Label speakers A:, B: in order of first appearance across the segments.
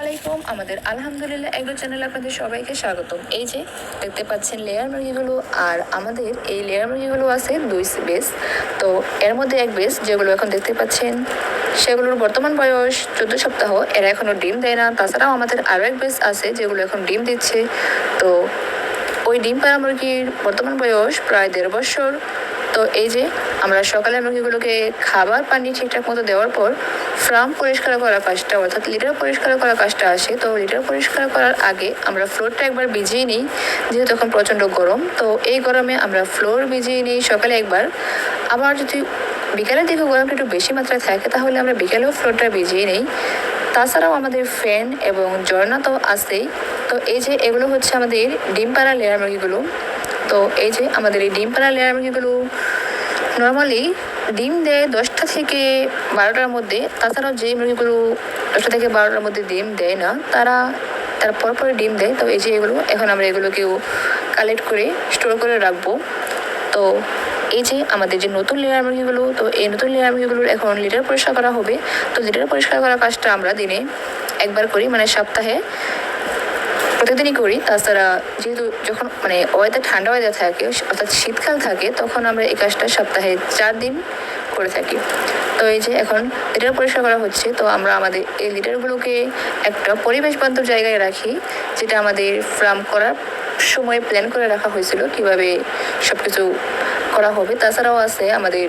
A: আলাইকুম, আমাদের আলহামদুলিল্লাহ এগ্রো চ্যানেলে আপনাদের সবাইকে স্বাগতম। এই যে দেখতে পাচ্ছেন লেয়ার মুরগিগুলো, আর আমাদের এই লেয়ার মুরগিগুলো আছে দুই বেস। তো এর মধ্যে এক বেস যেগুলো এখন দেখতে পাচ্ছেন সেগুলোর বর্তমান বয়স 14 সপ্তাহ, এরা এখনো ডিম দেয় না। তাছাড়াও আমাদের আরও এক বেস আছে যেগুলো এখন ডিম দিচ্ছে। তো ওই ডিম পাড়া মুরগির বর্তমান বয়স প্রায় 1.5 বছর। তো এই যে আমরা সকালে মুরগিগুলোকে খাবার পানি ঠিকঠাক মতো দেওয়ার পর ফার্ম পরিষ্কার করার কাজটা অর্থাৎ লিটার পরিষ্কার করার কাজটা আসে। তো লিটার পরিষ্কার করার আগে আমরা ফ্লোরটা একবার ভিজিয়ে নিই, যেহেতু এখন প্রচণ্ড গরম। তো এই গরমে আমরা ফ্লোর ভিজিয়ে নিই সকালে একবার। আবার যদি বিকালের দিকে গরমটা একটু বেশি মাত্রায় থাকে তাহলে আমরা বিকালেও ফ্লোরটা ভিজিয়ে নিই। তাছাড়াও আমাদের ফ্যান এবং ঝর্ণা তো আছেই। তো এই যে এগুলো হচ্ছে আমাদের ডিম পাড়া লেয়ার মুরগিগুলো। তো এই যে আমাদের এই ডিম পাড়া লেয়ার মুরগিগুলো নর্মালি ডিম দেয় 10টা থেকে 12টার মধ্যে। তাছাড়াও যে মুরগিগুলো 10টা থেকে 12টার মধ্যে ডিম দেয় না তারা তার পরপরে ডিম দেয়। তো এই যে এগুলো এখন আমরা এগুলোকেও কালেক্ট করে স্টোর করে রাখবো। তো এই যে আমাদের যে নতুন লেয়ার মুরগিগুলো, তো এই নতুন লেয়ার মুরগিগুলোর এখন লিটার পরিষ্কার করা হবে। তো লিটার পরিষ্কার করার কাজটা আমরা দিনে একবার করি, মানে সপ্তাহে প্রতিদিনই করি। তাছাড়া যেহেতু যখন ওয়েদার ঠান্ডা ওয়েদার থাকে অর্থাৎ শীতকাল থাকে তখন আমরা এই কাজটা সপ্তাহে 4 দিন করে থাকি। তো এই যে এখন লিটার পরিষ্কার করা হচ্ছে। তো আমরা আমাদের এই লিটারগুলোকে একটা পরিবেশ বান্ধব জায়গায় রাখি, যেটা আমাদের ফার্ম করার সময় প্ল্যান করে রাখা হয়েছিল কীভাবে সব কিছু করা হবে। তাছাড়াও আছে আমাদের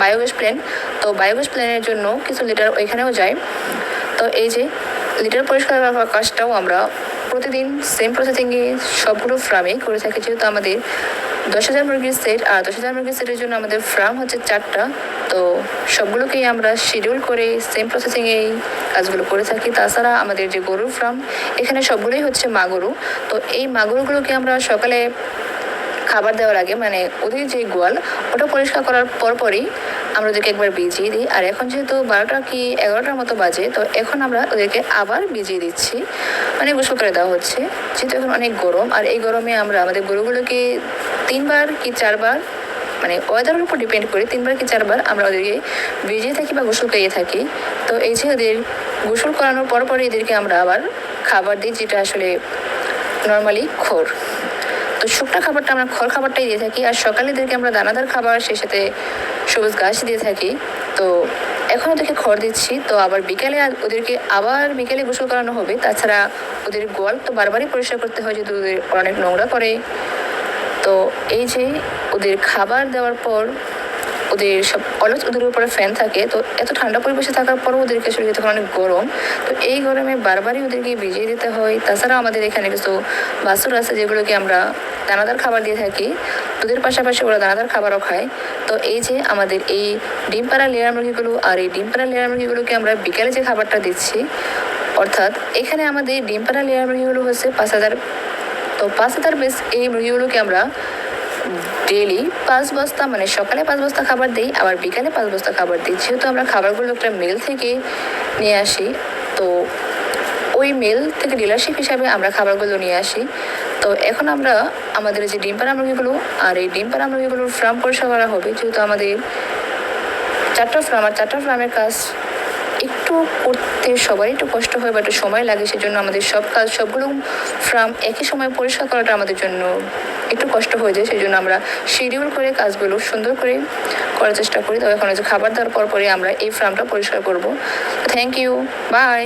A: বায়োগ্যাস প্ল্যান। তো বায়োগ্যাস প্ল্যানের জন্য কিছু লিটার ওইখানেও যায়। তো এই যে লিটার পরিষ্কার করার কাজটাও আমরা প্রতিদিন সেম প্রসেসিংয়ে সবগুলো ফার্মেই করে থাকি। যেহেতু আমাদের 10,000 মুরগির সেট, আর 10,000 মুরগির সেটের জন্য আমাদের ফার্ম হচ্ছে 4টা। তো সবগুলোকেই আমরা শিডিউল করে সেম প্রসেসিংয়েই কাজগুলো করে থাকি। তাছাড়া আমাদের যে গরুর ফার্ম, এখানে সবগুলোই হচ্ছে মা গরু। তো এই মা গরুগুলোকে আমরা সকালে খাবার দেওয়ার আগে ওদের যে গোয়াল ওটা পরিষ্কার করার পরপরই আমরা ওদেরকে একবার ভিজিয়ে দিই। আর এখন যেহেতু 12টা কি 11টার মতো বাজে, তো এখন আমরা ওদেরকে আবার ভিজিয়ে দিচ্ছি, গোসল করে দেওয়া হচ্ছে। যেহেতু এখন অনেক গরম, আর এই গরমে আমরা আমাদের গরুগুলোকে 3বার কি 4বার ওয়েদারের উপর ডিপেন্ড করে 3বার কি 4বার আমরা ওদেরকে ভিজিয়ে থাকি বা গোসল করিয়ে থাকি। তো এই যে ওদের গোসল করানোর পরে এদেরকে আমরা আবার খাবার দিই, যেটা আসলে নর্মালি খড়। তো শুকনো খাবারটা আমরা খড় খাবারটাই দিয়ে থাকি, আর সকালে এদেরকে আমরা দানাদার খাবার সেই সাথে সবুজ ঘাস দিয়ে থাকি। তো এখন ওদেরকে খড় দিচ্ছি। তো আবার বিকেলে ওদেরকে আবার বিকেলে গোসল করানো হবে। তাছাড়া ওদের গোয়াল তো বারবারই পরিষ্কার করতে হয়, যেহেতু ওদের অনেক নোংরা করে। তো এই যে ওদের খাবার দেওয়ার পর ওদের সব অলস ওদের উপরে ফ্যান থাকে। তো এত ঠান্ডা পরিবেশে থাকার পরও ওদেরকে আসলে তখন অনেক গরম। তো এই গরমে বারবারই ওদেরকে ভিজিয়ে দিতে হয়। তাছাড়াও আমাদের এখানে কিছু বাছুর আছে যেগুলোকে আমরা দানাদার খাবার দিয়ে থাকি। দুধের পাশাপাশি ওরা দানাদার খাবারও খায়। তো এই যে আমাদের এই ডিম পাড়া লেয়ার মুরগিগুলো, আর এই ডিম পাড়া লেয়ার মুরগিগুলোকে আমরা বিকালে যে খাবারটা দিচ্ছি, অর্থাৎ এখানে আমাদের ডিম পাড়া লেয়ার মুরগিগুলো হচ্ছে 5,000। তো 5,000 বেস এই মুরগিগুলোকে আমরা ডেইলি 5 বস্তা সকালে 5 বস্তা খাবার দিই, আবার বিকালে 5 বস্তা খাবার দিই। যেহেতু আমরা খাবারগুলো একটা মিল থেকে নিয়ে আসি, তো ওই মিল থেকে ডিলারশিপ হিসাবে আমরা খাবারগুলো নিয়ে আসি। তো এখন আমরা আমাদের যে ডিম পাড়া মুরগিগুলো, আর এই ডিম পাড়া মুরগিগুলোর ফার্ম পরিষ্কার করা হবে। যেহেতু আমাদের 4টা ফার্ম, আর 4টা ফার্মের কাজ একটু করতে সবারই একটু কষ্ট হয় বা একটু সময় লাগে। সেজন্য আমাদের সবগুলো ফার্ম একই সময় পরিষ্কার করাটা আমাদের জন্য একটু কষ্ট হয়ে যায়। সেই জন্য আমরা শিডিউল করে কাজগুলো সুন্দর করে করার চেষ্টা করি। তো এখন খাবার দেওয়ার পরে আমরা এই ফার্মটা পরিষ্কার করব। Thank you, by.